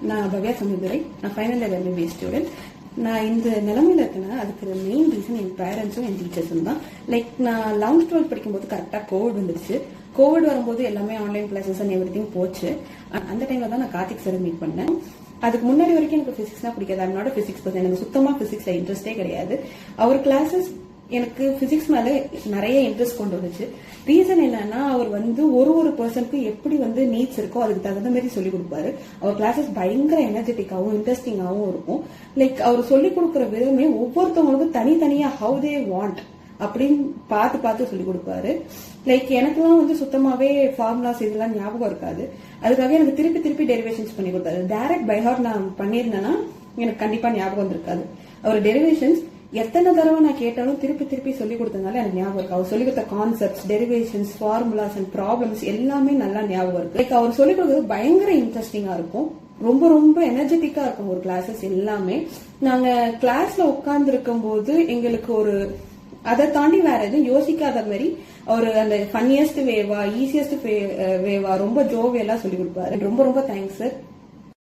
நான் பவ்யா சமுதிரை. நான் final year MBBS student. நான் இந்த நிலைமையில இருக்கேன்னா அதுக்கு மெயின் ரீசன் என் பேரண்ட்ஸும் என் டீச்சர்ஸும் தான். லைக் நான் 11th 12th படிக்கும்போது கரெக்டாக கோவிட் வந்துருச்சு. கோவிட் வரும்போது எல்லாமே online classes and every thing போச்சு. அந்த டைம்ல தான் நான் கார்த்திக் சார் மீட் பண்ணேன். அதுக்கு முன்னாடி வரைக்கும் எனக்கு பிசிக்ஸ்னா பிடிக்காது. I'm not a physics person. எனக்கு சுத்தமா பிசிக்ஸ்ல இன்ட்ரெஸ்டே கிடையாது. அவர் கிளாஸஸ் எனக்கு பிசிக்ஸ் மேல நிறைய இன்ட்ரெஸ்ட் கொண்டு வந்துச்சு. ரீசன் என்னன்னா அவர் ஒரு பர்சனுக்கு எப்படி நீட்ஸ் இருக்கோ அதுக்கு தகுந்த மாதிரி சொல்லி கொடுப்பாரு. அவர் கிளாஸஸ் பயங்கர எனர்ஜெட்டிக்காவும் இன்ட்ரெஸ்டிங்காவும் இருக்கும். லைக் அவர் சொல்லி கொடுக்குற விதமே ஒவ்வொருத்தவங்களுக்கும் தனித்தனியா ஹவு தே வாண்ட் அப்படின்னு பார்த்து சொல்லி கொடுப்பாரு. லைக் எனக்குலாம் சுத்தமாவே ஃபார்முலாஸ் இதெல்லாம் ஞாபகம் இருக்காது. அதுக்காக எனக்கு திருப்பி டெரிவேஷன்ஸ் பண்ணி கொடுத்தாரு. டைரக்ட் பை ஹார்ட் நான் பண்ணிருந்தேன்னா எனக்கு கண்டிப்பா ஞாபகம் வந்திருக்காது. அவர் டெரிவேஷன்ஸ் எத்தனை தடவை நான் கேட்டாலும் திருப்பி சொல்லி கொடுத்ததுனால எனக்கு ஞாபகம் இருக்கு. அவர் சொல்லி கொடுத்த concepts, derivations, formulas and problems எல்லாமே நல்லா ஞாபகம் இருக்கு. லைக் அவர் சொல்லி கொடுத்தது பயங்கர இன்ட்ரெஸ்டிங்கா இருக்கும். ரொம்ப எனர்ஜெட்டிக்கா இருக்கும் ஒரு கிளாஸஸ் எல்லாமே. நாங்க கிளாஸ்ல உட்கார்ந்து இருக்கும் போது எங்களுக்கு ஒரு அதை தாண்டி வேற எதுவும் யோசிக்காத மாதிரி அவர் அந்த ஃபன்னியஸ்ட் வேவா, ஈஸியஸ்ட் வேவா ரொம்ப ஜோவியலா சொல்லி கொடுப்பாரு. ரொம்ப தேங்க்ஸ் சார்.